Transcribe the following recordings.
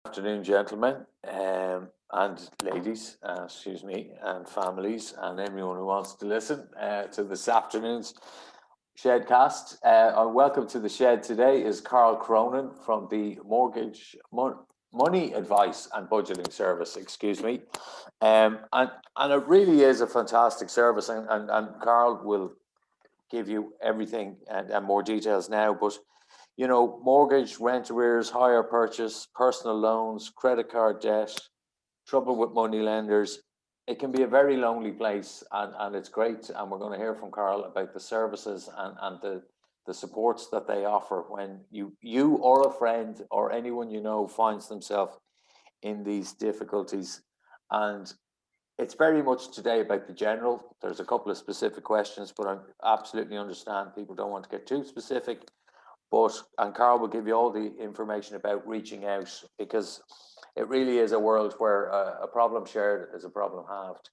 Afternoon, gentlemen and ladies, excuse me, and families, and everyone who wants to listen to this afternoon's Shedcast. Welcome to the Shed. Today is Karl Cronin from the Money Advice and Budgeting Service, excuse me. And it really is a fantastic service, and Karl will give you everything and more details now, but you know, mortgage, rent arrears, hire purchase, personal loans, credit card debt, trouble with money lenders. It can be a very lonely place, and it's great. And we're going to hear from Karl about the services and the supports that they offer when you or a friend or anyone you know finds themselves in these difficulties. And it's very much today about the general. There's a couple of specific questions, but I absolutely understand people don't want to get too specific. And Karl will give you all the information about reaching out, because it really is a world where a problem shared is a problem halved.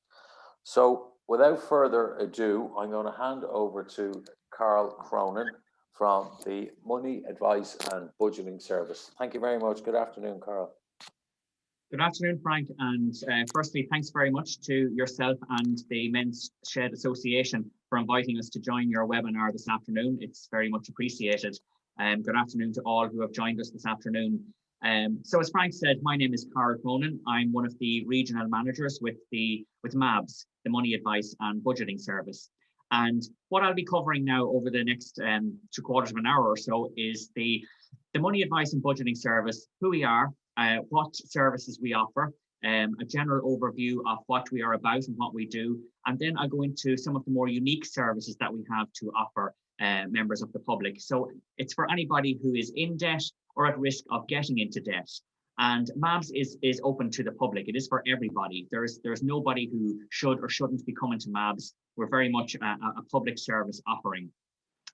So without further ado, I'm going to hand over to Karl Cronin from the Money Advice and Budgeting Service. Thank you very much. Good afternoon, Karl. Good afternoon, Frank. And firstly, thanks very much to yourself and the Men's Shed Association for inviting us to join your webinar this afternoon. It's very much appreciated. Good afternoon to all who have joined us this afternoon. So as Frank said, my name is Karl Cronin. I'm one of the regional managers with MABS, the Money Advice and Budgeting Service. And what I'll be covering now over the next 3/4 of an hour or so is the Money Advice and Budgeting Service, who we are, what services we offer, a general overview of what we are about and what we do. And then I'll go into some of the more unique services that we have to offer members of the public. So it's for anybody who is in debt or at risk of getting into debt. And MABS is open to the public. It is for everybody. There's nobody who should or shouldn't be coming to MABS. We're very much a public service offering.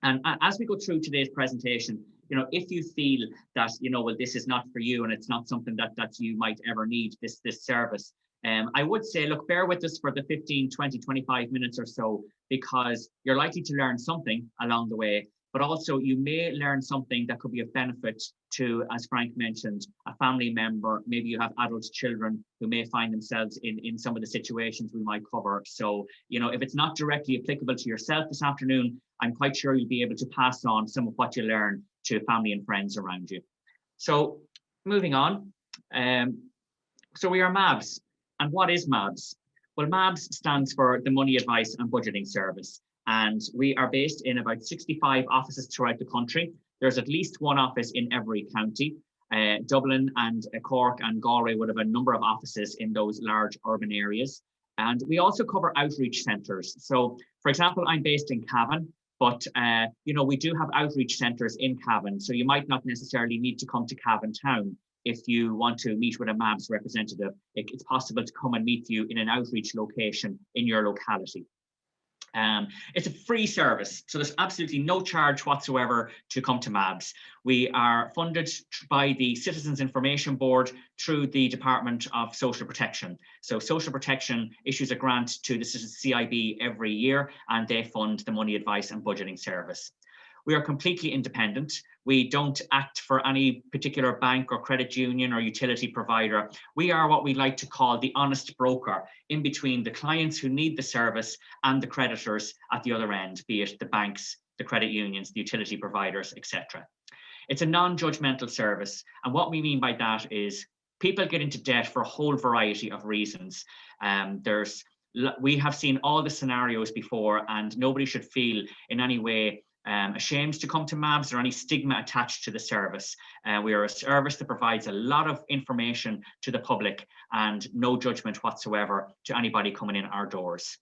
And as we go through today's presentation, you know, if you feel that, you know, well, this is not for you and it's not something that you might ever need this service, I would say, look, bear with us for the 15, 20, 25 minutes or so, because you're likely to learn something along the way, but also you may learn something that could be of benefit to, as Frank mentioned, a family member. Maybe you have adult children who may find themselves in some of the situations we might cover. So, you know, if it's not directly applicable to yourself this afternoon, I'm quite sure you'll be able to pass on some of what you learn to family and friends around you. So moving on. So we are MABS. And what is MABS? Well, MABS stands for the Money Advice and Budgeting Service. And we are based in about 65 offices throughout the country. There's at least one office in every county. Dublin and Cork and Galway would have a number of offices in those large urban areas. And we also cover outreach centres. So, for example, I'm based in Cavan, but you know, we do have outreach centres in Cavan. So you might not necessarily need to come to Cavan town. If you want to meet with a MABS representative, it's possible to come and meet you in an outreach location in your locality. It's a free service, so there's absolutely no charge whatsoever to come to MABS. We are funded by the Citizens Information Board through the Department of Social Protection. So Social Protection issues a grant to the CIB every year, and they fund the Money Advice and Budgeting Service. We are completely independent. We don't act for any particular bank or credit union or utility provider. We are what we like to call the honest broker in between the clients who need the service and the creditors at the other end, be it the banks, the credit unions, the utility providers, etc. It's a non-judgmental service. And what we mean by that is people get into debt for a whole variety of reasons. We have seen all the scenarios before, and nobody should feel in any way ashamed to come to MABS or any stigma attached to the service. We are a service that provides a lot of information to the public and no judgment whatsoever to anybody coming in our doors.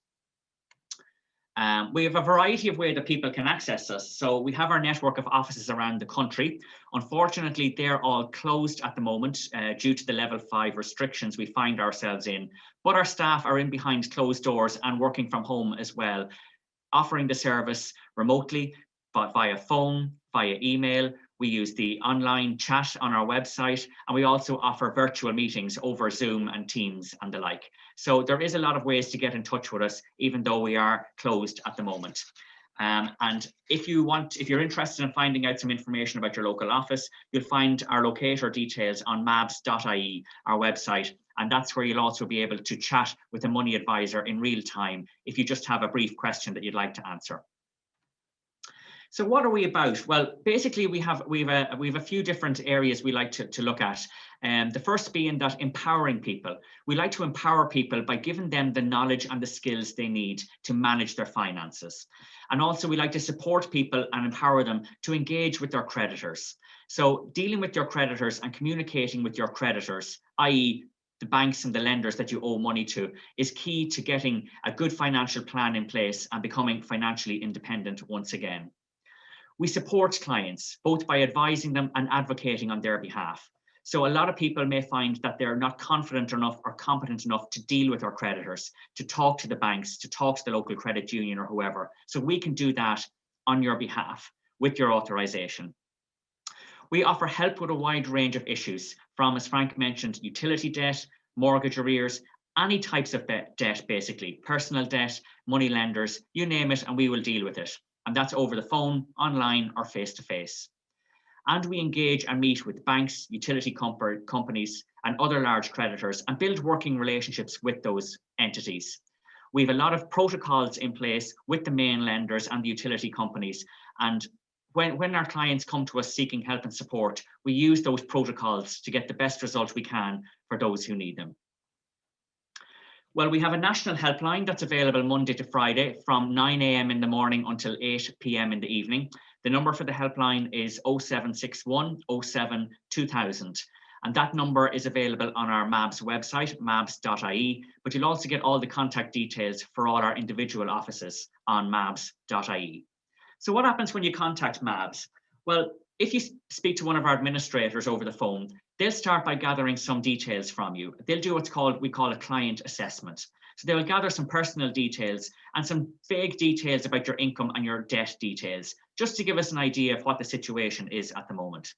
We have a variety of ways that people can access us. So we have our network of offices around the country. Unfortunately, they're all closed at the moment due to the level 5 restrictions we find ourselves in. But our staff are in behind closed doors and working from home as well, offering the service remotely, but via phone, via email. We use the online chat on our website, and we also offer virtual meetings over Zoom and Teams and the like. So there is a lot of ways to get in touch with us, even though we are closed at the moment. And if you're interested in finding out some information about your local office, you'll find our locator details on mabs.ie, our website. And that's where you'll also be able to chat with a money advisor in real time if you just have a brief question that you'd like to answer. So what are we about? Well, basically we have a few different areas we like to look at. The first being that empowering people. We like to empower people by giving them the knowledge and the skills they need to manage their finances. And also we like to support people and empower them to engage with their creditors. So dealing with your creditors and communicating with your creditors, i.e. the banks and the lenders that you owe money to, is key to getting a good financial plan in place and becoming financially independent once again. We support clients both by advising them and advocating on their behalf. So a lot of people may find that they're not confident enough or competent enough to deal with our creditors, to talk to the banks, to talk to the local credit union or whoever. So we can do that on your behalf with your authorization. We offer help with a wide range of issues from, as Frank mentioned, utility debt, mortgage arrears, any types of debt, basically, personal debt, money lenders, you name it, and we will deal with it. And that's over the phone, online, or face-to-face. And we engage and meet with banks, utility companies, and other large creditors and build working relationships with those entities. We have a lot of protocols in place with the main lenders and the utility companies. And when our clients come to us seeking help and support, we use those protocols to get the best result we can for those who need them. Well, we have a national helpline that's available Monday to Friday from 9 a.m. in the morning until 8 p.m. in the evening. The number for the helpline is 0761 07 2000. And that number is available on our MABS website, mabs.ie, but you'll also get all the contact details for all our individual offices on mabs.ie. So what happens when you contact MABS? Well, if you speak to one of our administrators over the phone, they'll start by gathering some details from you. They'll do we call a client assessment. So they'll gather some personal details and some vague details about your income and your debt details, just to give us an idea of what the situation is at the moment.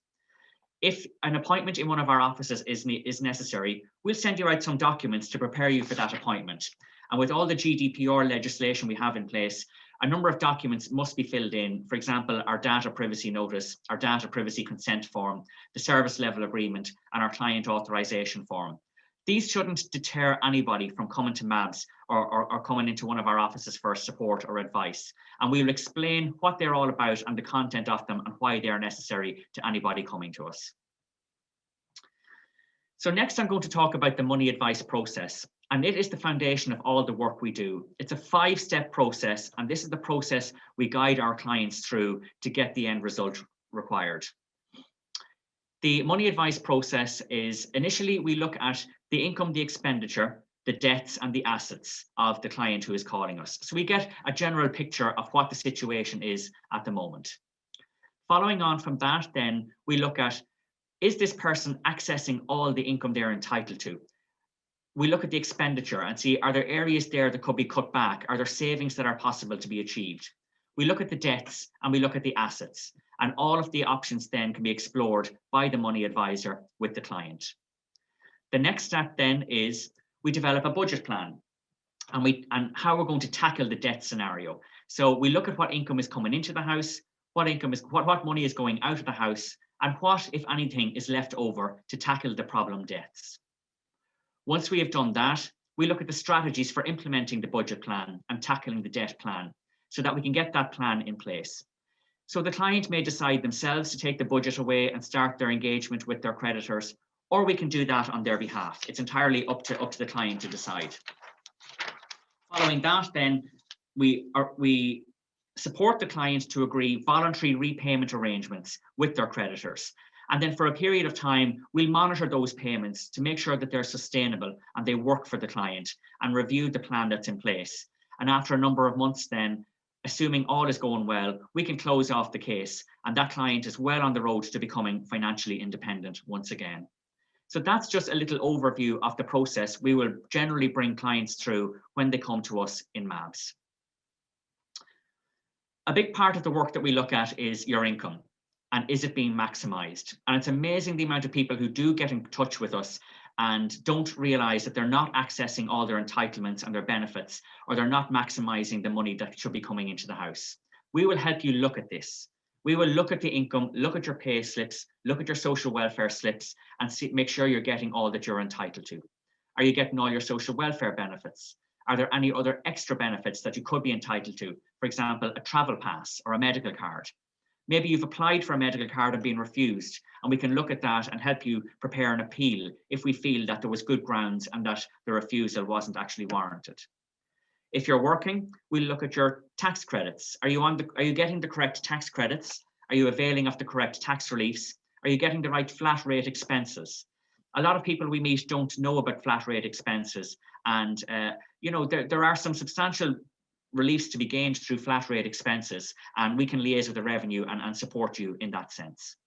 If an appointment in one of our offices is necessary, we'll send you out some documents to prepare you for that appointment. And with all the GDPR legislation we have in place, a number of documents must be filled in. For example, our data privacy notice, our data privacy consent form, the service level agreement, and our client authorization form. These shouldn't deter anybody from coming to MABS or coming into one of our offices for support or advice. And we'll explain what they're all about and the content of them and why they're necessary to anybody coming to us. So next I'm going to talk about the money advice process. And it is the foundation of all the work we do. It's a 5-step process, and this is the process we guide our clients through to get the end result required. The money advice process is, initially we look at the income, the expenditure, the debts and the assets of the client who is calling us. So we get a general picture of what the situation is at the moment. Following on from that, then we look at, is this person accessing all the income they're entitled to? We look at the expenditure and see, are there areas there that could be cut back? Are there savings that are possible to be achieved? We look at the debts and we look at the assets, and all of the options then can be explored by the money advisor with the client. The next step then is we develop a budget plan and how we're going to tackle the debt scenario. So we look at what income is coming into the house, what money is going out of the house, and what, if anything, is left over to tackle the problem debts. Once we have done that, we look at the strategies for implementing the budget plan and tackling the debt plan so that we can get that plan in place. So the client may decide themselves to take the budget away and start their engagement with their creditors, or we can do that on their behalf. It's entirely up to the client to decide. Following that, then, we support the client to agree voluntary repayment arrangements with their creditors. And then for a period of time, we'll monitor those payments to make sure that they're sustainable and they work for the client, and review the plan that's in place. And after a number of months then, assuming all is going well, we can close off the case, and that client is well on the road to becoming financially independent once again. So that's just a little overview of the process we will generally bring clients through when they come to us in MABS. A big part of the work that we look at is your income. And is it being maximized? And it's amazing the amount of people who do get in touch with us and don't realize that they're not accessing all their entitlements and their benefits, or they're not maximizing the money that should be coming into the house. We will help you look at this. We will look at the income, look at your pay slips, look at your social welfare slips, and make sure you're getting all that you're entitled to. Are you getting all your social welfare benefits? Are there any other extra benefits that you could be entitled to? For example, a travel pass or a medical card. Maybe you've applied for a medical card and been refused, and we can look at that and help you prepare an appeal if we feel that there was good grounds and that the refusal wasn't actually warranted. If you're working, we'll look at your tax credits. Are you getting the correct tax credits? Are you availing of the correct tax reliefs? Are you getting the right flat rate expenses? A lot of people we meet don't know about flat rate expenses, and there are some substantial reliefs to be gained through flat rate expenses, and we can liaise with the revenue and support you in that sense.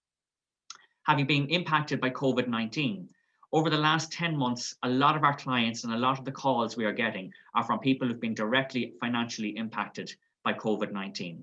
Have you been impacted by COVID-19? Over the last 10 months, a lot of our clients and a lot of the calls we are getting are from people who've been directly financially impacted by COVID-19.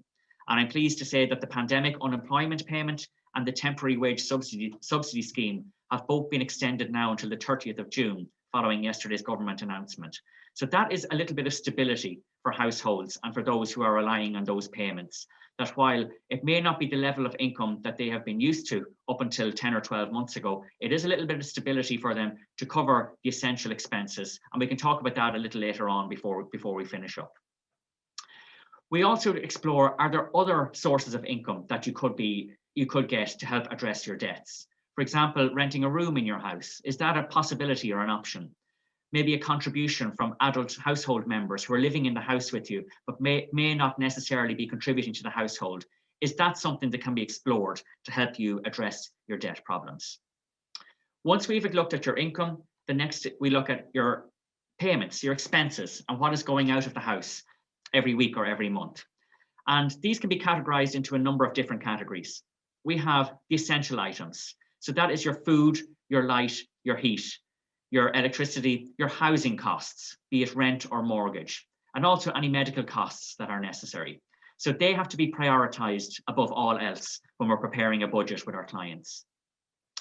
And I'm pleased to say that the pandemic unemployment payment and the temporary wage subsidy scheme have both been extended now until the 30th of June, following yesterday's government announcement. So that is a little bit of stability for households and for those who are relying on those payments, that while it may not be the level of income that they have been used to up until 10 or 12 months ago, it is a little bit of stability for them to cover the essential expenses. And we can talk about that a little later on before we finish up. We also explore, are there other sources of income that you could get to help address your debts? For example, renting a room in your house. Is that a possibility or an option? Maybe a contribution from adult household members who are living in the house with you, but may not necessarily be contributing to the household. Is that something that can be explored to help you address your debt problems? Once we've looked at your income, the next we look at your payments, your expenses, and what is going out of the house every week or every month. And these can be categorized into a number of different categories. We have the essential items. So that is your food, your light, your heat, your electricity, your housing costs, be it rent or mortgage, and also any medical costs that are necessary. So they have to be prioritized above all else when we're preparing a budget with our clients.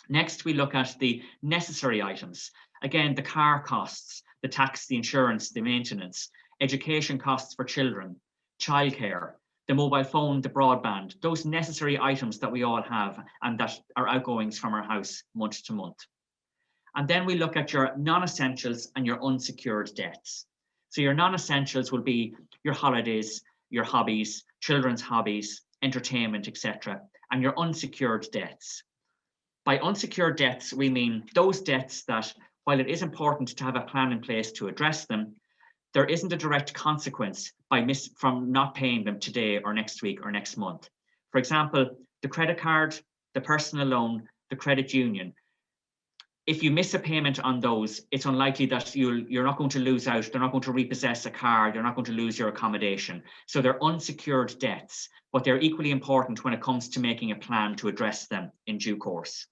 Next, we look at the necessary items. Again, the car costs, the tax, the insurance, the maintenance, education costs for children, childcare, the mobile phone, the broadband, those necessary items that we all have and that are outgoings from our house month to month. And then we look at your non-essentials and your unsecured debts. So your non-essentials will be your holidays, your hobbies, children's hobbies, entertainment, etc., and your unsecured debts. By unsecured debts, we mean those debts that, while it is important to have a plan in place to address them, there isn't a direct consequence from not paying them today or next week or next month. For example, the credit card, the personal loan, the credit union. If you miss a payment on those, it's unlikely that you're not going to lose out. They're not going to repossess a car. You're not going to lose your accommodation. So they're unsecured debts, but they're equally important when it comes to making a plan to address them in due course.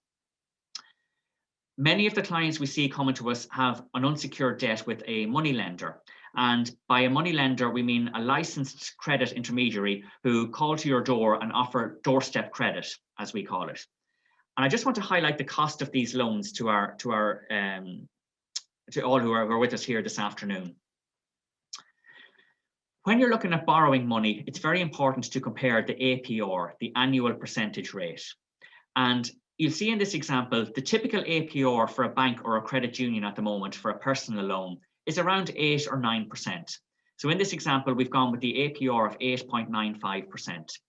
Many of the clients we see coming to us have an unsecured debt with a money lender. And by a money lender, we mean a licensed credit intermediary who call to your door and offer doorstep credit, as we call it. And I just want to highlight the cost of these loans to all who are with us here this afternoon. When you're looking at borrowing money, it's very important to compare the APR, the annual percentage rate. And you'll see in this example, the typical APR for a bank or a credit union at the moment for a personal loan is around 8 or 9%. So in this example, we've gone with the APR of 8.95%.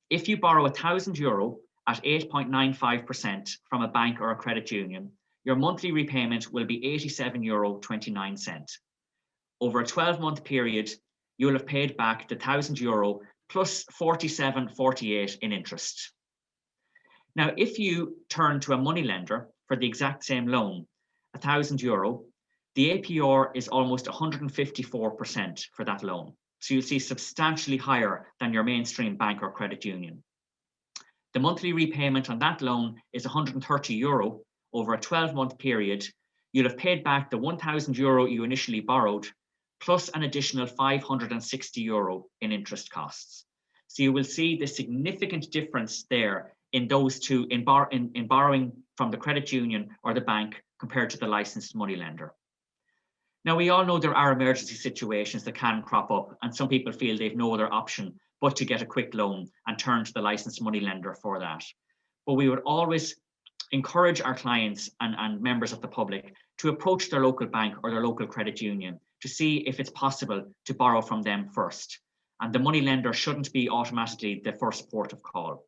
If you borrow €1,000 at 8.95% from a bank or a credit union, your monthly repayment will be €87.29. Over a 12-month period, you'll have paid back the €1,000 plus 47.48 in interest. Now, if you turn to a money lender for the exact same loan, €1,000, the APR is almost 154% for that loan. So you'll see substantially higher than your mainstream bank or credit union. The monthly repayment on that loan is €130 over a 12-month period. You'll have paid back the €1,000 you initially borrowed, plus an additional €560 in interest costs. So you will see the significant difference there in those two, in borrowing from the credit union or the bank compared to the licensed money lender. Now, we all know there are emergency situations that can crop up, and some people feel they've no other option but to get a quick loan and turn to the licensed moneylender for that. But we would always encourage our clients and members of the public to approach their local bank or their local credit union to see if it's possible to borrow from them first. And the moneylender shouldn't be automatically the first port of call.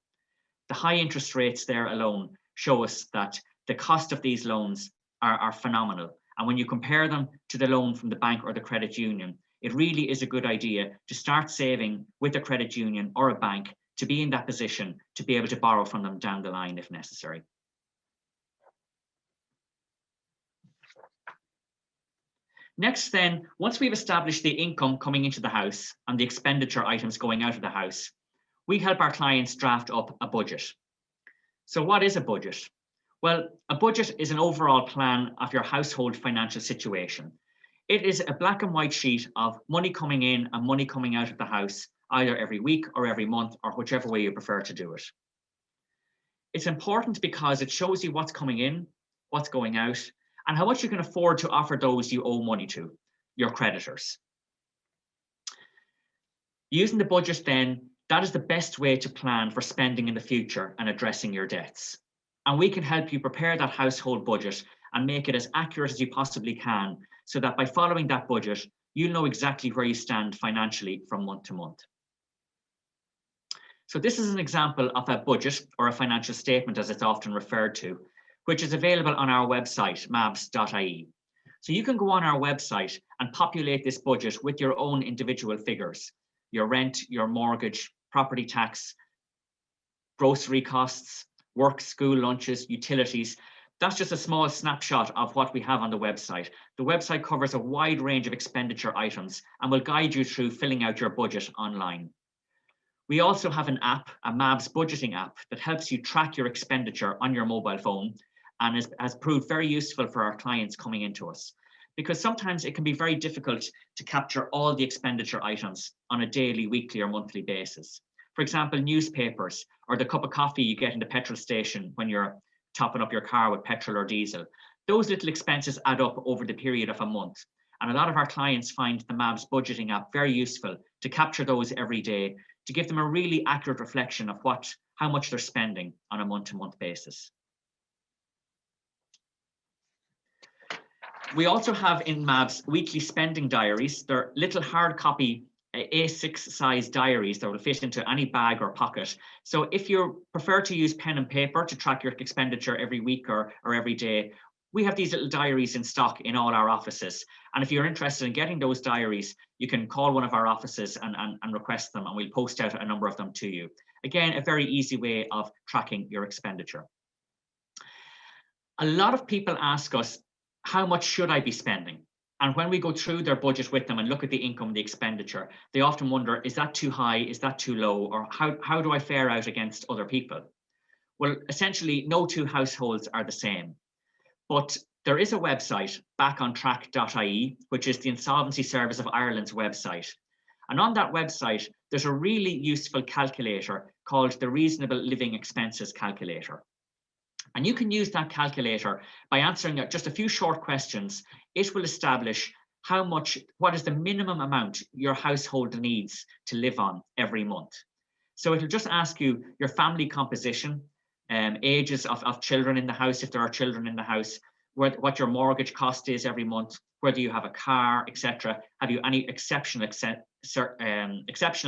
The high interest rates there alone show us that the cost of these loans are phenomenal. And when you compare them to the loan from the bank or the credit union, it really is a good idea to start saving with a credit union or a bank to be in that position to be able to borrow from them down the line if necessary. Next then, once we've established the income coming into the house and the expenditure items going out of the house, we help our clients draft up a budget. So what is a budget? Well, a budget is an overall plan of your household financial situation. It is a black and white sheet of money coming in and money coming out of the house, either every week or every month, or whichever way you prefer to do it. It's important because it shows you what's coming in, what's going out, and how much you can afford to offer those you owe money to, your creditors. Using the budget then, that is the best way to plan for spending in the future and addressing your debts. And we can help you prepare that household budget and make it as accurate as you possibly can, so that by following that budget, you'll know exactly where you stand financially from month to month. So this is an example of a budget, or a financial statement as it's often referred to, which is available on our website, mabs.ie. So you can go on our website and populate this budget with your own individual figures, your rent, your mortgage, property tax, grocery costs, work, school lunches, utilities. That's just a small snapshot of what we have on the website. The website covers a wide range of expenditure items and will guide you through filling out your budget online. We also have an app, a MABS budgeting app, that helps you track your expenditure on your mobile phone, and has proved very useful for our clients coming into us, because sometimes it can be very difficult to capture all the expenditure items on a daily, weekly or monthly basis. For example, newspapers, or the cup of coffee you get in the petrol station when you're topping up your car with petrol or diesel. Those little expenses add up over the period of a month. And a lot of our clients find the MABS budgeting app very useful to capture those every day, to give them a really accurate reflection of how much they're spending on a month-to-month basis. We also have in MABS weekly spending diaries. They're little hard copy A6 size diaries that will fit into any bag or pocket. So if you prefer to use pen and paper to track your expenditure every week or every day, we have these little diaries in stock in all our offices. And if you're interested in getting those diaries, you can call one of our offices and request them, and we'll post out a number of them to you. Again, a very easy way of tracking your expenditure. A lot of people ask us, how much should I be spending? And when we go through their budget with them and look at the income, the expenditure, they often wonder, is that too high? Is that too low? Or how do I fare out against other people? Well, essentially, no two households are the same. But there is a website, backontrack.ie, which is the Insolvency Service of Ireland's website. And on that website, there's a really useful calculator called the Reasonable Living Expenses Calculator. And you can use that calculator by answering just a few short questions. It will establish what is the minimum amount your household needs to live on every month. So it'll just ask you your family composition, ages of children in the house, if there are children in the house, what your mortgage cost is every month, whether you have a car, etc. Have you any exceptional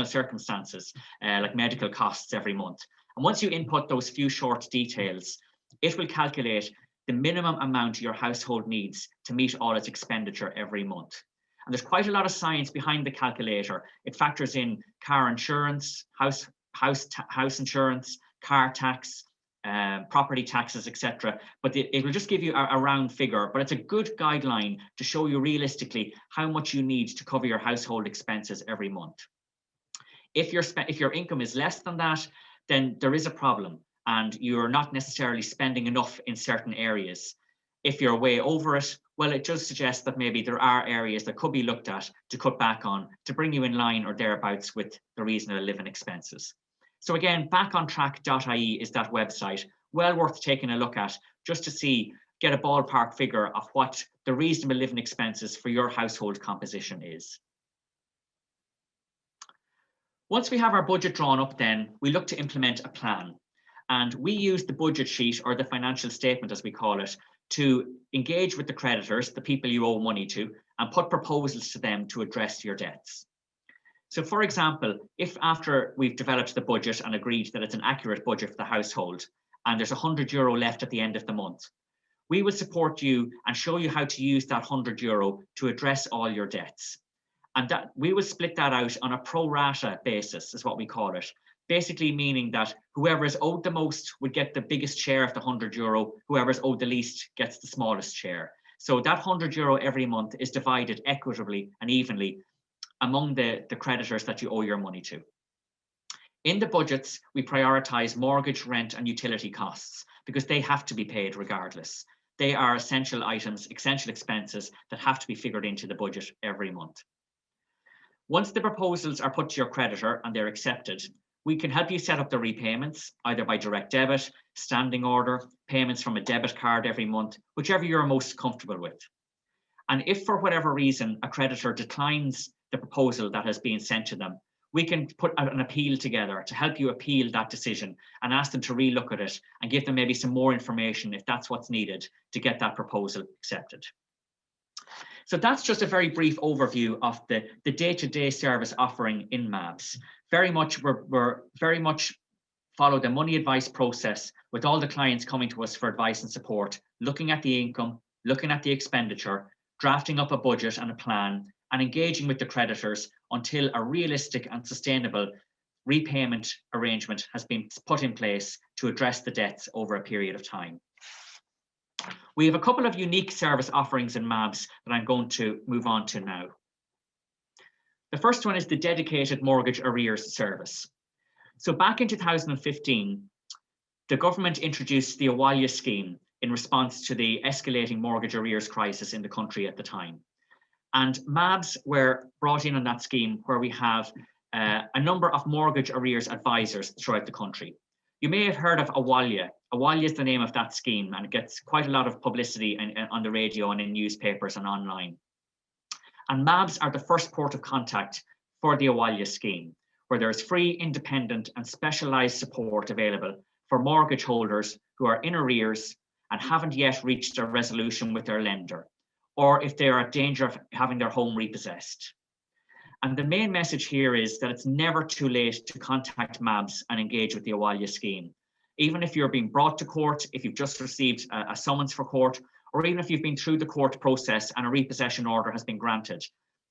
circumstances, like medical costs every month? And once you input those few short details, it will calculate the minimum amount your household needs to meet all its expenditure every month. And there's quite a lot of science behind the calculator. It factors in car insurance, house insurance, car tax, property taxes, etc. But it will just give you a round figure, but it's a good guideline to show you realistically how much you need to cover your household expenses every month. If your income is less than that, then there is a problem, and you're not necessarily spending enough in certain areas. If you're way over it, well, it does suggest that maybe there are areas that could be looked at to cut back on to bring you in line or thereabouts with the reasonable living expenses. So again, backontrack.ie is that website, well worth taking a look at just to get a ballpark figure of what the reasonable living expenses for your household composition is. Once we have our budget drawn up, then we look to implement a plan. And we use the budget sheet, or the financial statement as we call it, to engage with the creditors, the people you owe money to, and put proposals to them to address your debts. So for example, if after we've developed the budget and agreed that it's an accurate budget for the household, and there's €100 left at the end of the month, we will support you and show you how to use that €100 to address all your debts. And that we will split that out on a pro rata basis, is what we call it. Basically meaning that whoever is owed the most would get the biggest share of the €100, whoever is owed the least gets the smallest share. So that €100 every month is divided equitably and evenly among the creditors that you owe your money to. In the budgets, we prioritise mortgage, rent and utility costs because they have to be paid regardless. They are essential items, essential expenses that have to be figured into the budget every month. Once the proposals are put to your creditor and they're accepted, we can help you set up the repayments, either by direct debit, standing order, payments from a debit card every month, whichever you're most comfortable with. And if for whatever reason a creditor declines the proposal that has been sent to them, we can put an appeal together to help you appeal that decision and ask them to relook at it and give them maybe some more information if that's what's needed to get that proposal accepted. So that's just a very brief overview of the day-to-day service offering in MABS. We're very much follow the money advice process with all the clients coming to us for advice and support, looking at the income, looking at the expenditure, drafting up a budget and a plan, and engaging with the creditors until a realistic and sustainable repayment arrangement has been put in place to address the debts over a period of time. We have a couple of unique service offerings in MABS that I'm going to move on to now. The first one is the dedicated mortgage arrears service. So back in 2015, the government introduced the Awalya scheme in response to the escalating mortgage arrears crisis in the country at the time. And MABS were brought in on that scheme where we have a number of mortgage arrears advisors throughout the country. You may have heard of Awalya. Awalya is the name of that scheme, and it gets quite a lot of publicity on the radio and in newspapers and online. And MABS are the first port of contact for the Awalya scheme, where there is free, independent and specialised support available for mortgage holders who are in arrears and haven't yet reached a resolution with their lender, or if they are at danger of having their home repossessed. And the main message here is that it's never too late to contact MABS and engage with the Awalya scheme. Even if you're being brought to court, if you've just received a summons for court, or even if you've been through the court process and a repossession order has been granted,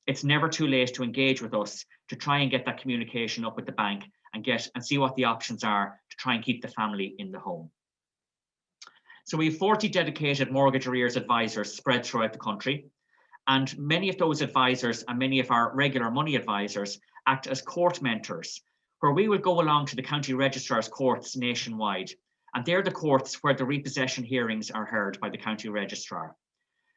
it's never too late to engage with us to try and get that communication up with the bank and see what the options are to try and keep the family in the home. So we have 40 dedicated mortgage arrears advisors spread throughout the country. And many of those advisors and many of our regular money advisors act as court mentors, where we will go along to the county registrar's courts nationwide. And they're the courts where the repossession hearings are heard by the county registrar.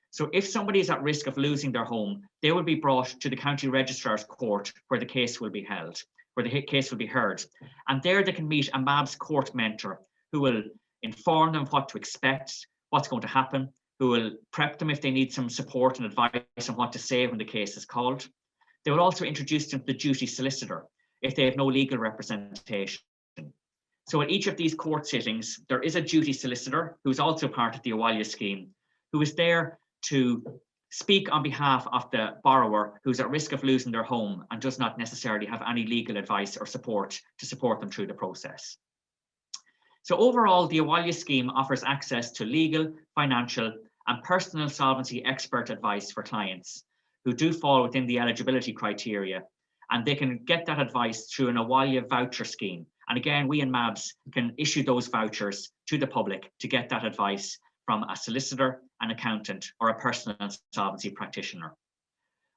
So if somebody is at risk of losing their home, they will be brought to the county registrar's court where the case will be held, where the case will be heard. And there they can meet a MABS court mentor who will inform them what to expect, what's going to happen, who will prep them if they need some support and advice on what to say when the case is called. They will also introduce them to the duty solicitor if they have no legal representation. So at each of these court sittings, there is a duty solicitor who's also part of the Awalya scheme, who is there to speak on behalf of the borrower who's at risk of losing their home and does not necessarily have any legal advice or support to support them through the process. So overall, the Awalya scheme offers access to legal, financial, and personal solvency expert advice for clients who do fall within the eligibility criteria, and they can get that advice through an Awalya voucher scheme. And again, we in MABS can issue those vouchers to the public to get that advice from a solicitor, an accountant, or a personal solvency practitioner.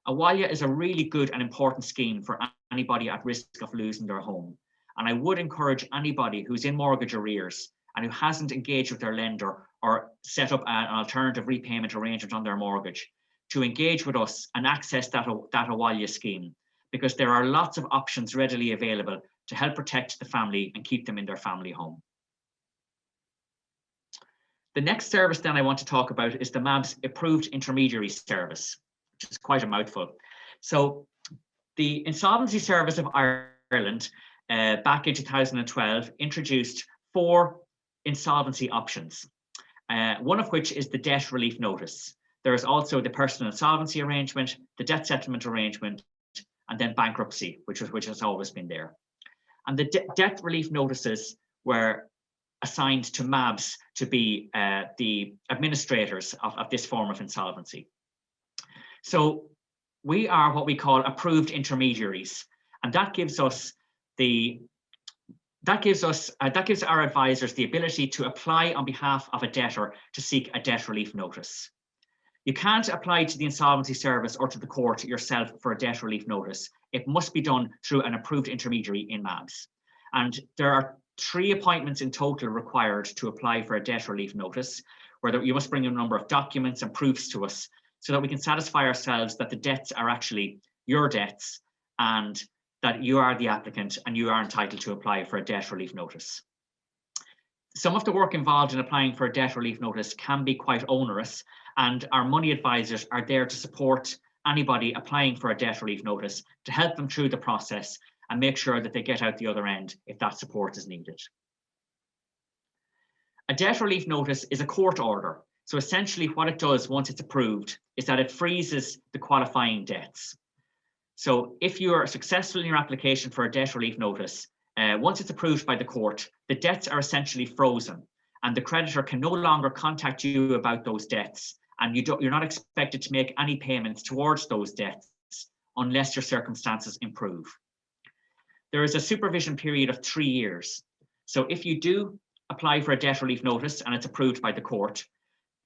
Awalya is a really good and important scheme for anybody at risk of losing their home. And I would encourage anybody who's in mortgage arrears and who hasn't engaged with their lender or set up an alternative repayment arrangement on their mortgage to engage with us and access that Awalya scheme, because there are lots of options readily available to help protect the family and keep them in their family home. The next service then I want to talk about is the MABS Approved Intermediary Service, which is quite a mouthful. So the Insolvency Service of Ireland Ireland, back in 2012, introduced 4 insolvency options, one of which is the debt relief notice. There is also the personal insolvency arrangement, the debt settlement arrangement, and then bankruptcy, which has always been there. And the debt relief notices were assigned to MABS to be the administrators of this form of insolvency. So we are what we call approved intermediaries, and that gives our advisors the ability to apply on behalf of a debtor to seek a debt relief notice. You can't apply to the Insolvency Service or to the court yourself for a debt relief notice. It must be done through an approved intermediary in MABS. And there are 3 appointments in total required to apply for a debt relief notice, where you must bring a number of documents and proofs to us so that we can satisfy ourselves that the debts are actually your debts and that you are the applicant and you are entitled to apply for a debt relief notice. Some of the work involved in applying for a debt relief notice can be quite onerous, and our money advisors are there to support anybody applying for a debt relief notice to help them through the process and make sure that they get out the other end if that support is needed. A debt relief notice is a court order. So essentially what it does once it's approved is that it freezes the qualifying debts. So if you are successful in your application for a debt relief notice, once it's approved by the court, the debts are essentially frozen and the creditor can no longer contact you about those debts, and you're not expected to make any payments towards those debts unless your circumstances improve. There is a supervision period of 3 years. So if you do apply for a debt relief notice and it's approved by the court,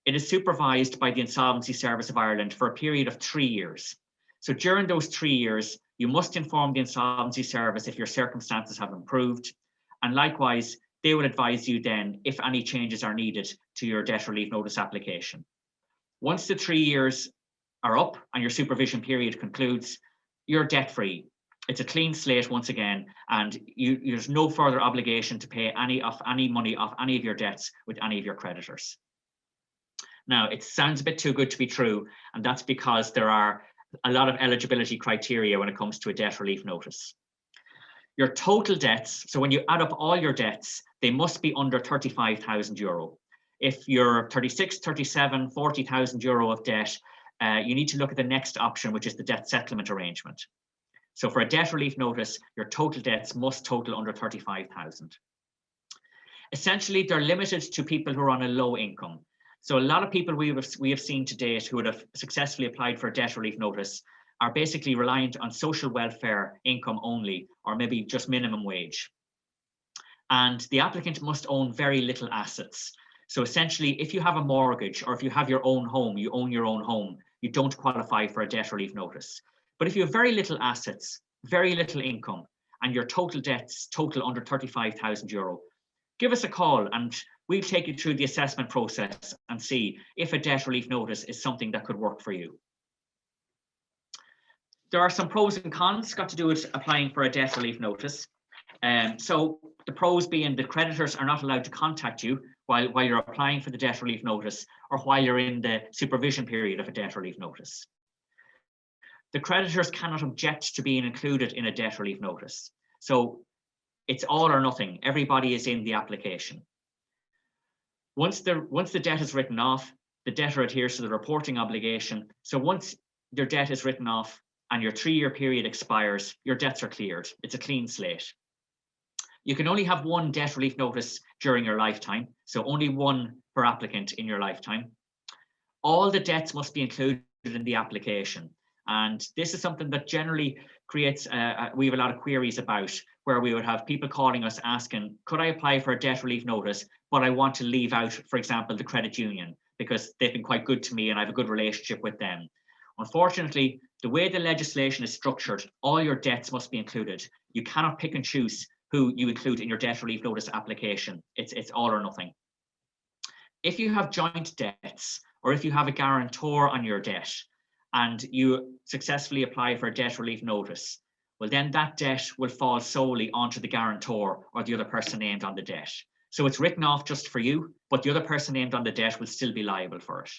it is supervised by the Insolvency Service of Ireland for a period of 3 years. So during those 3 years, you must inform the Insolvency Service if your circumstances have improved. And likewise, they will advise you then if any changes are needed to your debt relief notice application. Once the 3 years are up and your supervision period concludes, you're debt free. It's a clean slate once again, and there's no further obligation to pay any money off any of your debts with any of your creditors. Now, it sounds a bit too good to be true, and that's because there are a lot of eligibility criteria when it comes to a debt relief notice. Your total debts, so when you add up all your debts, they must be under €35,000. If you're 36, 37, 40,000 euro of debt, you need to look at the next option, which is the debt settlement arrangement. So for a debt relief notice, your total debts must total under 35,000. Essentially, they're limited to people who are on a low income. So a lot of people we have seen to date who would have successfully applied for a debt relief notice are basically reliant on social welfare income only, or maybe just minimum wage. And the applicant must own very little assets. So essentially, if you have a mortgage or if you have your own home, you own your own home, you don't qualify for a debt relief notice. But if you have very little assets, very little income, and your total debts total under 35,000 euro, give us a call and we'll take you through the assessment process and see if a debt relief notice is something that could work for you. There are some pros and cons got to do with applying for a debt relief notice. So the pros being the creditors are not allowed to contact you while you're applying for the debt relief notice or while you're in the supervision period of a debt relief notice. The creditors cannot object to being included in a debt relief notice. So it's all or nothing. Everybody is in the application. Once the debt is written off, the debtor adheres to the reporting obligation. So once your debt is written off and your 3-year period expires, your debts are cleared. It's a clean slate. You can only have one debt relief notice during your lifetime, so only one per applicant in your lifetime. All the debts must be included in the application. And this is something that generally creates, we have a lot of queries about, where we would have people calling us asking, could I apply for a debt relief notice, but I want to leave out, for example, the credit union, because they've been quite good to me and I have a good relationship with them. Unfortunately, the way the legislation is structured, all your debts must be included. You cannot pick and choose who you include in your debt relief notice application. It's all or nothing. If you have joint debts, or if you have a guarantor on your debt, and you successfully apply for a debt relief notice, well, then that debt will fall solely onto the guarantor or the other person named on the debt. So it's written off just for you, but the other person named on the debt will still be liable for it.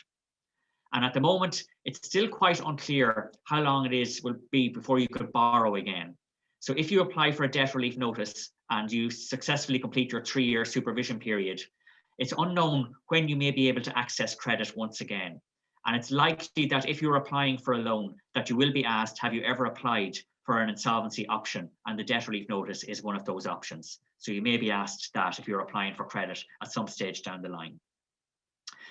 And at the moment, it's still quite unclear how long will be before you could borrow again. So if you apply for a debt relief notice and you successfully complete your 3-year supervision period, it's unknown when you may be able to access credit once again. And it's likely that if you're applying for a loan, that you will be asked, have you ever applied for an insolvency option? And the debt relief notice is one of those options. So you may be asked that if you're applying for credit at some stage down the line.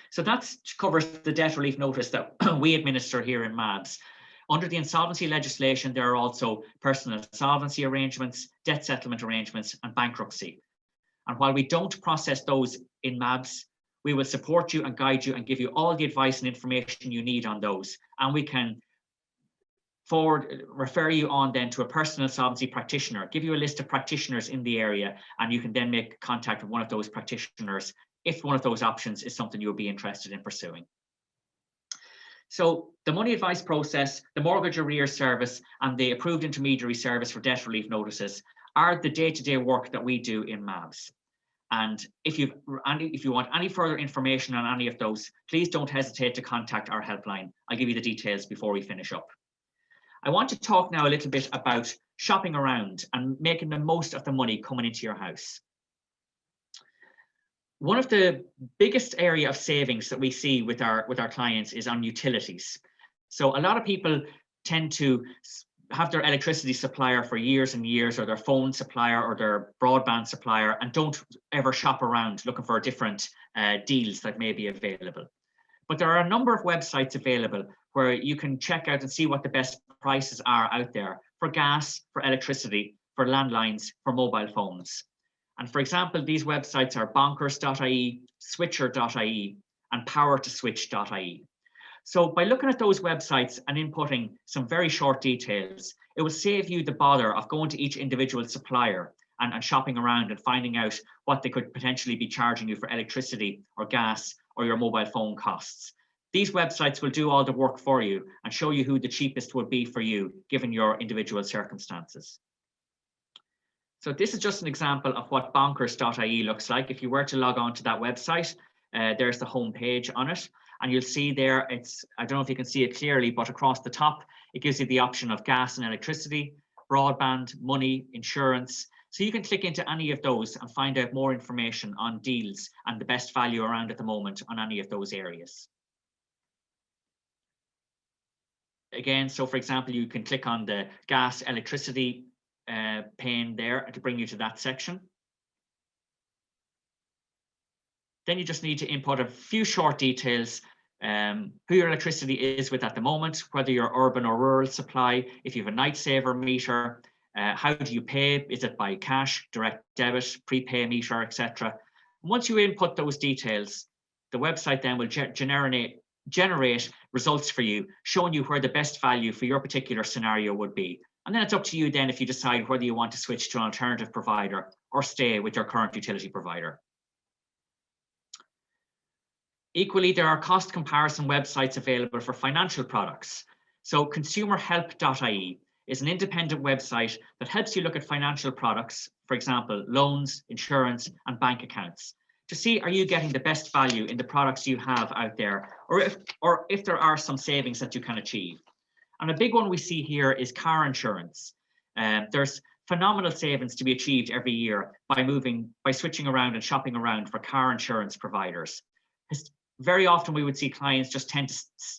So that covers the debt relief notice that we administer here in MABS. Under the insolvency legislation, there are also personal insolvency arrangements, debt settlement arrangements, and bankruptcy. And while we don't process those in MABS, we will support you and guide you and give you all the advice and information you need on those. And we can refer you on then to a personal insolvency practitioner, give you a list of practitioners in the area, and you can then make contact with one of those practitioners if one of those options is something you'll be interested in pursuing. So the money advice process, the mortgage arrears service, and the approved intermediary service for debt relief notices are the day-to-day work that we do in MABS. And if you want any further information on any of those, please don't hesitate to contact our helpline. I'll give you the details before we finish up. I want to talk now a little bit about shopping around and making the most of the money coming into your house. One of the biggest area of savings that we see with our clients is on utilities. So a lot of people tend to have their electricity supplier for years and years, or their phone supplier or their broadband supplier, and don't ever shop around looking for different deals that may be available. But there are a number of websites available where you can check out and see what the best prices are out there for gas, for electricity, for landlines, for mobile phones. And for example, these websites are bonkers.ie, switcher.ie, and powertoswitch.ie. So by looking at those websites and inputting some very short details, it will save you the bother of going to each individual supplier and shopping around and finding out what they could potentially be charging you for electricity or gas or your mobile phone costs. These websites will do all the work for you and show you who the cheapest would be for you, given your individual circumstances. So this is just an example of what bonkers.ie looks like. If you were to log on to that website, there's the home page on it. And you'll see there, I don't know if you can see it clearly, but across the top, it gives you the option of gas and electricity, broadband, money, insurance. So you can click into any of those and find out more information on deals and the best value around at the moment on any of those areas. Again, so for example, you can click on the gas, electricity pane there to bring you to that section. Then you just need to input a few short details, who your electricity is with at the moment, whether you're urban or rural supply, if you have a night saver meter, how do you pay? Is it by cash, direct debit, prepay meter, etc. Once you input those details, the website then will generate results for you, showing you where the best value for your particular scenario would be. And then it's up to you then if you decide whether you want to switch to an alternative provider or stay with your current utility provider. Equally, there are cost comparison websites available for financial products. So consumerhelp.ie is an independent website that helps you look at financial products, for example, loans, insurance, and bank accounts, to see are you getting the best value in the products you have out there, or if there are some savings that you can achieve. And a big one we see here is car insurance. There's phenomenal savings to be achieved every year by switching around and shopping around for car insurance providers. Very often we would see clients just tend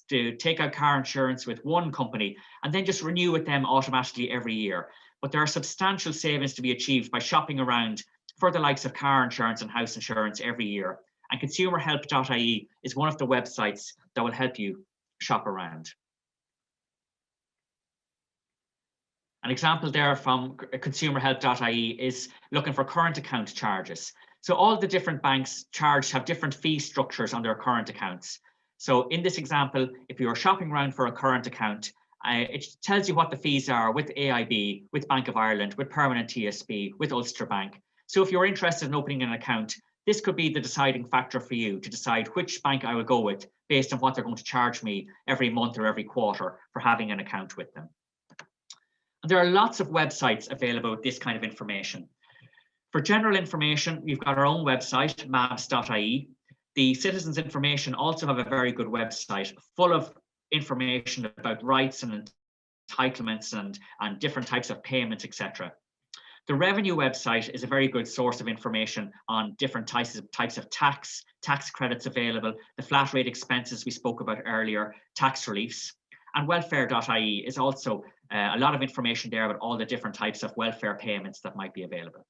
to take out car insurance with one company and then just renew with them automatically every year. But there are substantial savings to be achieved by shopping around for the likes of car insurance and house insurance every year. And consumerhelp.ie is one of the websites that will help you shop around. An example there from consumerhelp.ie is looking for current account charges. So all the different banks have different fee structures on their current accounts. So in this example, if you're shopping around for a current account, it tells you what the fees are with AIB, with Bank of Ireland, with Permanent TSB, with Ulster Bank. So if you're interested in opening an account, this could be the deciding factor for you to decide which bank I will go with based on what they're going to charge me every month or every quarter for having an account with them. And there are lots of websites available with this kind of information. For general information, we've got our own website, mabs.ie. The Citizens Information also have a very good website full of information about rights and entitlements and different types of payments, etc. The revenue website is a very good source of information on different types of tax credits available, the flat rate expenses we spoke about earlier, tax reliefs. And welfare.ie is also a lot of information there about all the different types of welfare payments that might be available.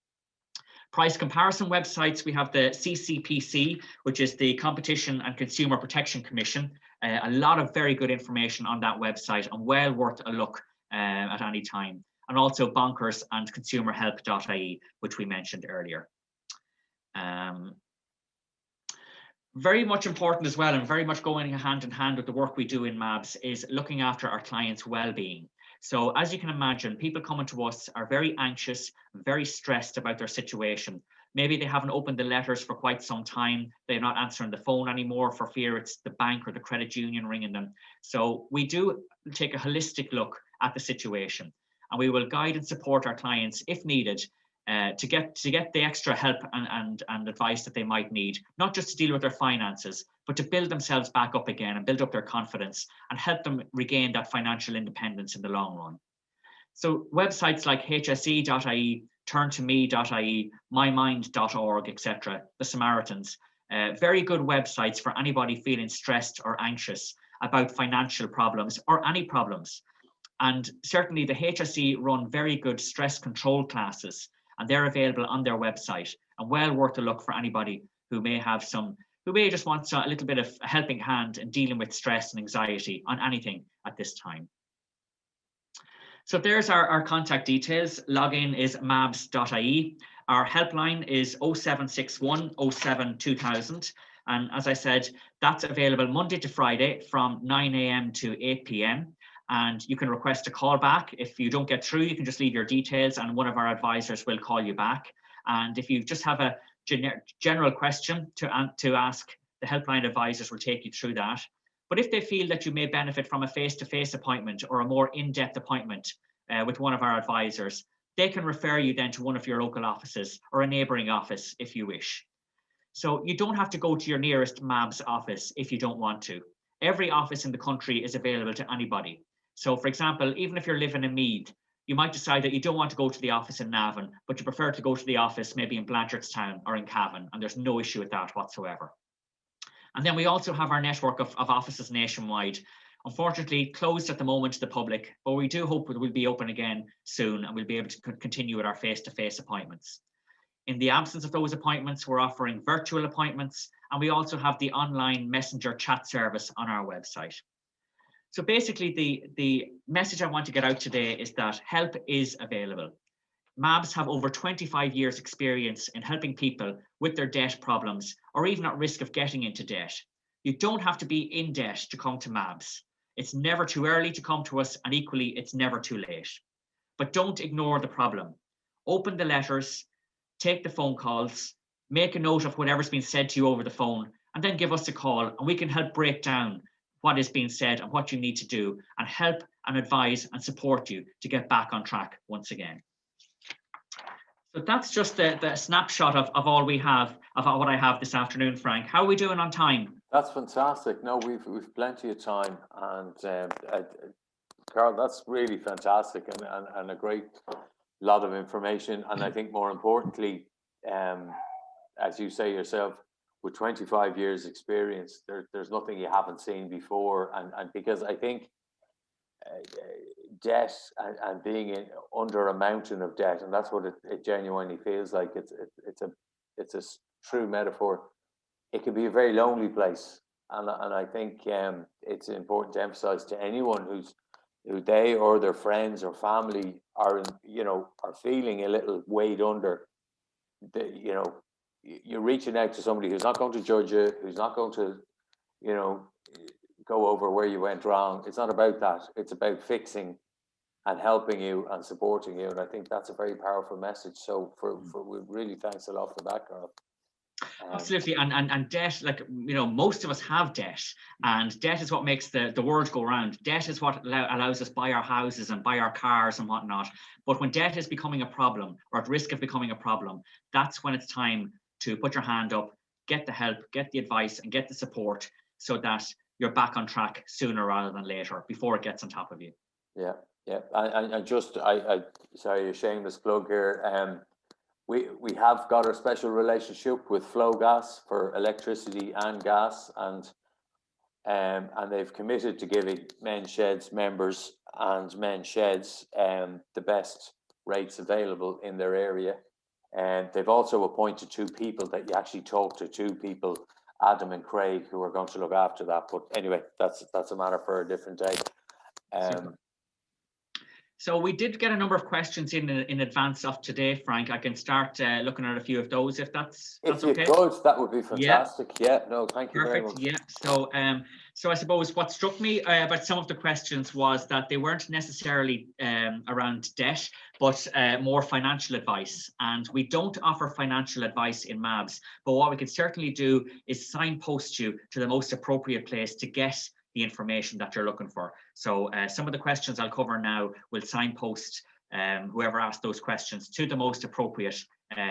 Price comparison websites, we have the CCPC, which is the Competition and Consumer Protection Commission. A lot of very good information on that website and well worth a look at any time. And also Bonkers and consumerhelp.ie, which we mentioned earlier. Very much important as well, and very much going hand in hand with the work we do in MABS, is looking after our clients' well-being. So as you can imagine, people coming to us are very anxious, very stressed about their situation. Maybe they haven't opened the letters for quite some time. They're not answering the phone anymore for fear it's the bank or the credit union ringing them. So we do take a holistic look at the situation, and we will guide and support our clients if needed to get the extra help and advice that they might need, not just to deal with their finances, but to build themselves back up again and build up their confidence and help them regain that financial independence in the long run. So websites like hse.ie, turntome.ie, mymind.org, etc., the Samaritans, very good websites for anybody feeling stressed or anxious about financial problems or any problems. And certainly the HSE run very good stress control classes, and they're available on their website and well worth a look for anybody who may just want a little bit of a helping hand in dealing with stress and anxiety on anything at this time. So there's our contact details. Login is mabs.ie. Our helpline is 0761 07 2000. And as I said, that's available Monday to Friday from 9 a.m. to 8 p.m. And you can request a call back. If you don't get through, you can just leave your details and one of our advisors will call you back. And if you just have a general question to ask, the helpline advisors will take you through that. But if they feel that you may benefit from a face-to-face appointment or a more in-depth appointment with one of our advisors, they can refer you then to one of your local offices or a neighbouring office if you wish. So you don't have to go to your nearest MABS office if you don't want to. Every office in the country is available to anybody. So for example, even if you're living in Meath, you might decide that you don't want to go to the office in Navan, but you prefer to go to the office maybe in Blanchardstown or in Cavan, and there's no issue with that whatsoever. And then we also have our network of offices nationwide. Unfortunately, closed at the moment to the public, but we do hope it will be open again soon and we'll be able to continue with our face-to-face appointments. In the absence of those appointments, we're offering virtual appointments, and we also have the online messenger chat service on our website. So basically, the message I want to get out today is that help is available. MABS have over 25 years experience in helping people with their debt problems or even at risk of getting into debt. You don't have to be in debt to come to MABS. It's never too early to come to us, and equally, it's never too late. But don't ignore the problem. Open the letters, take the phone calls, make a note of whatever's been said to you over the phone, and then give us a call and we can help break down what is being said and what you need to do and help and advise and support you to get back on track once again. So that's just the snapshot of all we have, of what I have this afternoon, Frank. How are we doing on time? That's fantastic. No, we've plenty of time, and Karl, that's really fantastic and a great lot of information. And I think more importantly, as you say yourself, with 25 years experience, there's nothing you haven't seen before. And because I think debt and being under a mountain of debt, and that's what it genuinely feels like. It's a true metaphor. It can be a very lonely place. And I think it's important to emphasize to anyone who they or their friends or family are feeling a little weighed under, you're reaching out to somebody who's not going to judge you, who's not going to, go over where you went wrong. It's not about that. It's about fixing and helping you and supporting you. And I think that's a very powerful message. So really thanks a lot for that, Karl. Absolutely. And debt, most of us have debt, and debt is what makes the world go round. Debt is what allows us to buy our houses and buy our cars and whatnot. But when debt is becoming a problem or at risk of becoming a problem, that's when it's time to put your hand up, get the help, get the advice and get the support so that you're back on track sooner rather than later, before it gets on top of you. Yeah, Yeah, and just sorry, a shameless plug here. We have got a special relationship with Flow Gas for electricity and gas, and they've committed to giving Men's Sheds members and Men's Sheds the best rates available in their area. And they've also appointed two people that you actually talk to, two people, Adam and Craig, who are going to look after that. But anyway, that's a matter for a different day. So we did get a number of questions in advance of today, Frank. I can start looking at a few of those if that's okay. If you could, that would be fantastic. Yeah, no, thank you very much. Yeah. So I suppose what struck me about some of the questions was that they weren't necessarily around debt, but more financial advice. And we don't offer financial advice in MABS, but what we can certainly do is signpost you to the most appropriate place to get the information that you're looking for. So some of the questions I'll cover now will signpost whoever asked those questions to the most appropriate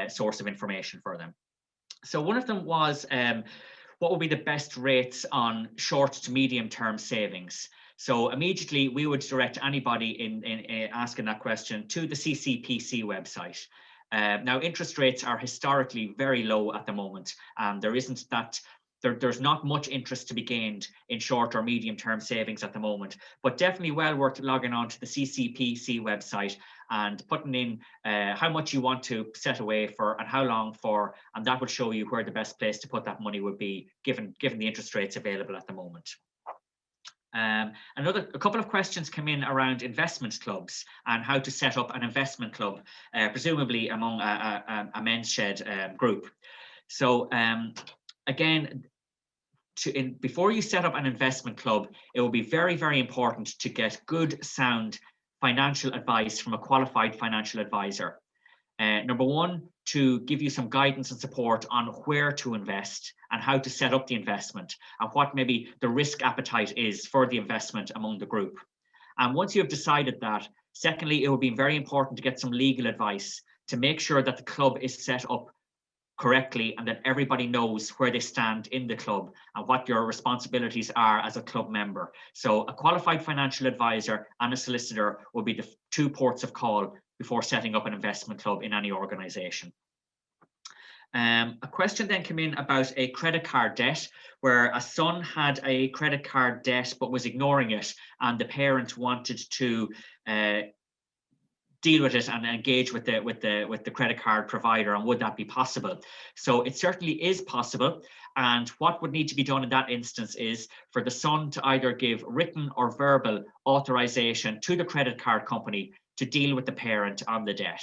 source of information for them. So one of them was, what would be the best rates on short to medium term savings? So immediately we would direct anybody in asking that question to the CCPC website. Now, interest rates are historically very low at the moment. There isn't that. There's not much interest to be gained in short or medium term savings at the moment, but definitely well worth logging on to the CCPC website and putting in how much you want to set away for and how long for, and that would show you where the best place to put that money would be given the interest rates available at the moment. A couple of questions come in around investment clubs and how to set up an investment club, presumably among a Men's Shed group. So again, before you set up an investment club, it will be very, very important to get good, sound financial advice from a qualified financial advisor. Number one, to give you some guidance and support on where to invest and how to set up the investment and what maybe the risk appetite is for the investment among the group. And once you have decided that, secondly, it will be very important to get some legal advice to make sure that the club is set up correctly and that everybody knows where they stand in the club and what your responsibilities are as a club member. So a qualified financial advisor and a solicitor will be the two ports of call before setting up an investment club in any organization. A question then came in about a credit card debt where a son had a credit card debt but was ignoring it, and the parent wanted to deal with it and engage with the credit card provider, and would that be possible? So it certainly is possible, and what would need to be done in that instance is for the son to either give written or verbal authorization to the credit card company to deal with the parent on the debt.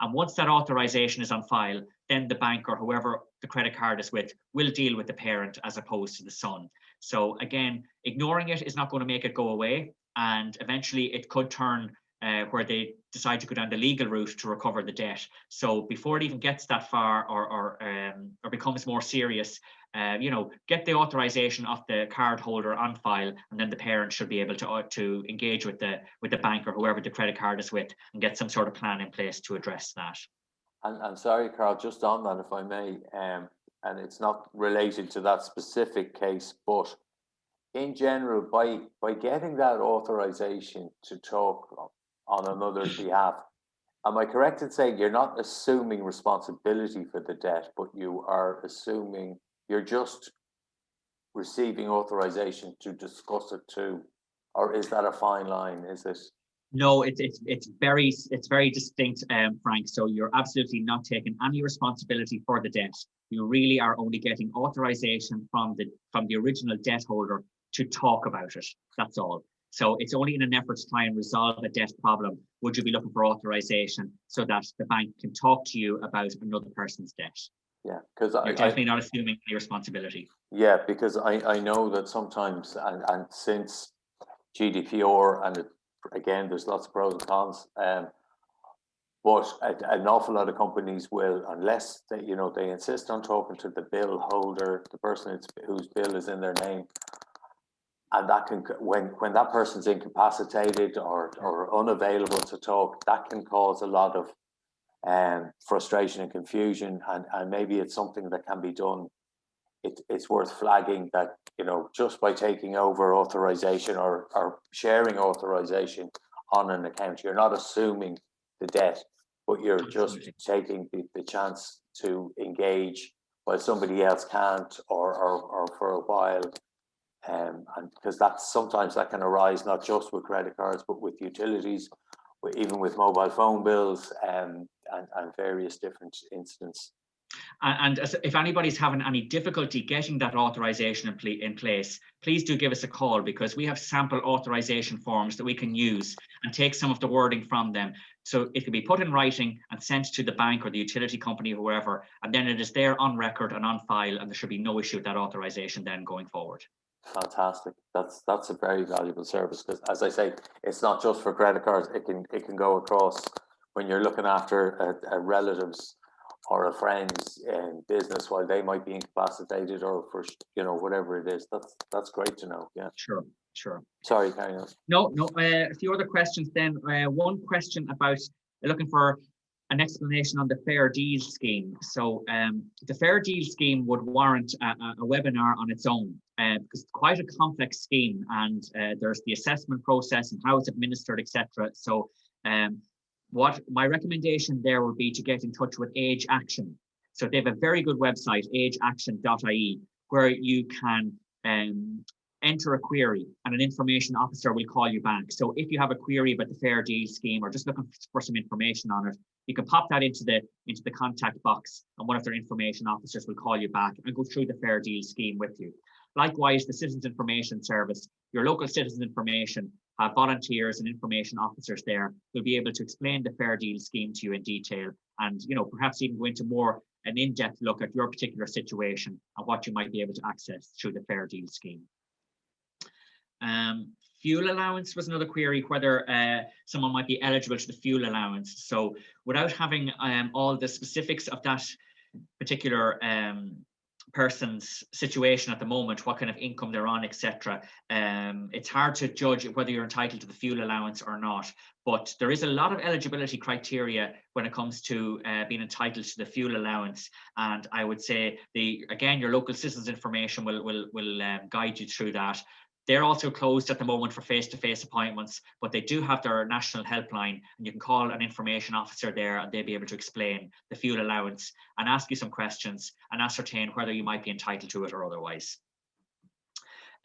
And once that authorization is on file, then the bank or whoever the credit card is with will deal with the parent as opposed to the son. So again, ignoring it is not going to make it go away, and eventually it could turn where they decide to go down the legal route to recover the debt. So before it even gets that far or becomes more serious, get the authorization of the card holder on file, and then the parent should be able to engage with the bank or whoever the credit card is with and get some sort of plan in place to address that. And sorry, Karl, just on that, if I may, and it's not related to that specific case, but in general, by getting that authorization to talk on another's behalf, am I correct in saying you're not assuming responsibility for the debt, but you are assuming you're just receiving authorization to discuss it too? Or is that a fine line? Is it? No, it's very distinct, Frank. So you're absolutely not taking any responsibility for the debt. You really are only getting authorization from the original debt holder to talk about it. That's all. So it's only in an effort to try and resolve a debt problem would you be looking for authorization so that the bank can talk to you about another person's debt. Yeah, because you're definitely not assuming any responsibility. Yeah, because I know that sometimes, and since GDPR, and again, there's lots of pros and cons, but an awful lot of companies will, unless they insist on talking to the bill holder, the person whose bill is in their name. And that can, when that person's incapacitated or unavailable to talk, that can cause a lot of frustration and confusion. And maybe it's something that can be done. It's worth flagging that, just by taking over authorization or sharing authorization on an account. You're not assuming the debt, but you're just Absolutely. taking the chance to engage while somebody else can't, or for a while. And because sometimes that can arise not just with credit cards, but with utilities, even with mobile phone bills, and various different incidents. And if anybody's having any difficulty getting that authorization in place, please do give us a call, because we have sample authorization forms that we can use and take some of the wording from them. So it can be put in writing and sent to the bank or the utility company or whoever, and then it is there on record and on file, and there should be no issue with that authorization then going forward. Fantastic. That's a very valuable service, because, as I say, it's not just for credit cards. It can go across when you're looking after a relative's or a friend's business while they might be incapacitated, or for whatever it is. That's great to know. Yeah. Sure. Sorry, carry on. No. A few other questions then. One question about looking for an explanation on the Fair Deal scheme. So the Fair Deal scheme would warrant a webinar on its own, because it's quite a complex scheme, and there's the assessment process and how it's administered, etc. So what my recommendation there would be to get in touch with Age Action. So they have a very good website, ageaction.ie, where you can enter a query and an information officer will call you back. So if you have a query about the Fair Deal scheme or just looking for some information on it, you can pop that into the contact box, and one of their information officers will call you back and go through the Fair Deal scheme with you. Likewise, the Citizens Information Service, your local citizens information, have volunteers and information officers there who'll be able to explain the Fair Deal scheme to you in detail, and perhaps even go into more an in-depth look at your particular situation and what you might be able to access through the Fair Deal scheme. Fuel allowance was another query, whether someone might be eligible to the fuel allowance. So without having all the specifics of that particular person's situation at the moment, what kind of income they're on, etc. It's hard to judge whether you're entitled to the fuel allowance or not, but there is a lot of eligibility criteria when it comes to being entitled to the fuel allowance, and I would say again your local citizens information will guide you through that. They're also closed at the moment for face-to-face appointments, but they do have their national helpline, and you can call an information officer there and they'll be able to explain the fuel allowance and ask you some questions and ascertain whether you might be entitled to it or otherwise.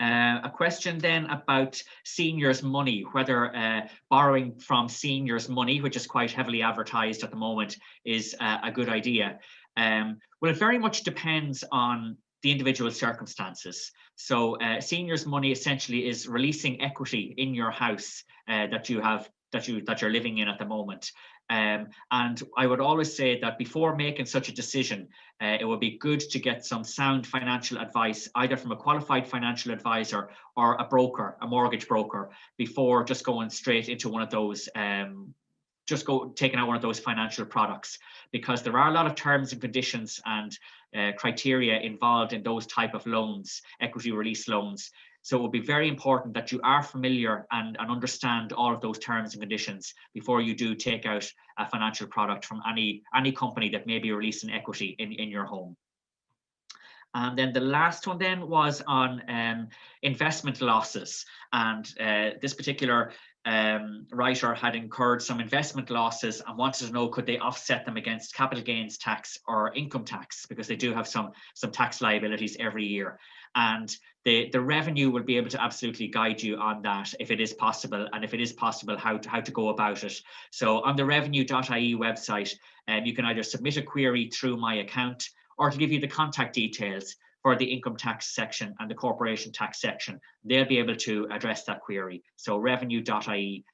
A question then about seniors' money, whether borrowing from seniors' money, which is quite heavily advertised at the moment, is a good idea. Well, it very much depends on the individual circumstances. So seniors' money essentially is releasing equity in your house that you're living in at the moment. And I would always say that before making such a decision, it would be good to get some sound financial advice, either from a qualified financial advisor or a broker, a mortgage broker, before just going straight into one of those taking out one of those financial products, because there are a lot of terms and conditions and criteria involved in those type of loans, equity release loans. So it will be very important that you are familiar and understand all of those terms and conditions before you do take out a financial product from any company that may be releasing equity in your home. And then the last one then was on investment losses, and this particular writer had incurred some investment losses and wanted to know, could they offset them against capital gains tax or income tax, because they do have some tax liabilities every year. And the revenue will be able to absolutely guide you on that if it is possible, and if it is possible, how to go about it. So on the revenue.ie website, you can either submit a query through my account, or to give you the contact details for the income tax section and the corporation tax section. They'll be able to address that query. So revenue.ie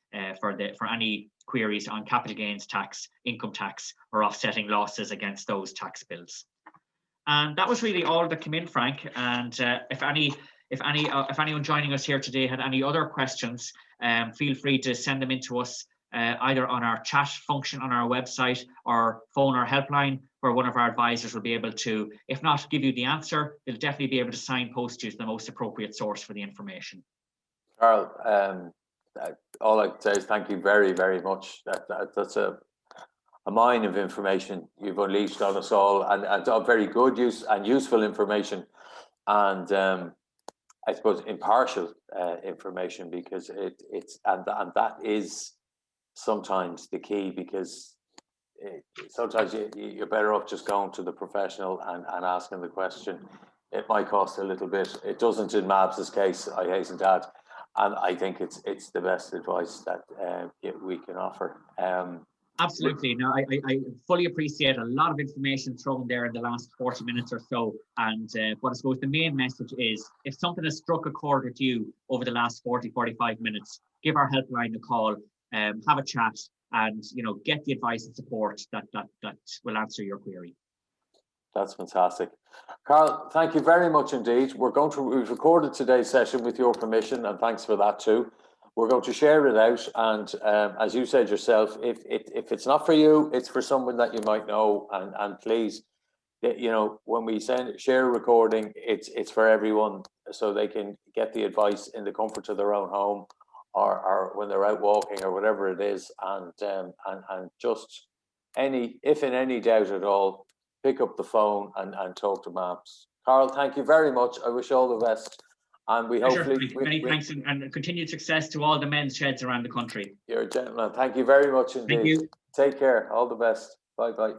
for any queries on capital gains tax, income tax, or offsetting losses against those tax bills. And that was really all that came in, Frank. And if anyone joining us here today had any other questions, feel free to send them in to us either on our chat function on our website, or phone our helpline, where one of our advisors will be able to, if not give you the answer, they'll definitely be able to signpost you to the most appropriate source for the information. Karl, all I can say is thank you very, very much. That's a mine of information you've unleashed on us all, and very good use and useful information, and I suppose impartial information, because it's that is sometimes the key, because sometimes you're better off just going to the professional and asking the question. It might cost a little bit. It doesn't in MABS's case, I hasten to add, and I think it's the best advice that we can offer. Absolutely. No, I fully appreciate a lot of information thrown there in the last 40 minutes or so. And but I suppose the main message is, if something has struck a chord with you over the last 40, 45 minutes, give our helpline a call, have a chat, and get the advice and support that will answer your query. That's fantastic. Karl, thank you very much indeed. We've recorded today's session with your permission, and thanks for that too. We're going to share it out, and as you said yourself, if it's not for you, it's for someone that you might know, and please, when we share a recording, it's for everyone, so they can get the advice in the comfort of their own home, or when they're out walking or whatever it is, and just if in any doubt at all, pick up the phone and talk to MABS. Karl, thank you very much. I wish you all the best. And we hopefully... Many thanks, and continued success to all the men's sheds around the country. You're a gentleman. Thank you very much indeed. Thank you. Take care. All the best. Bye-bye.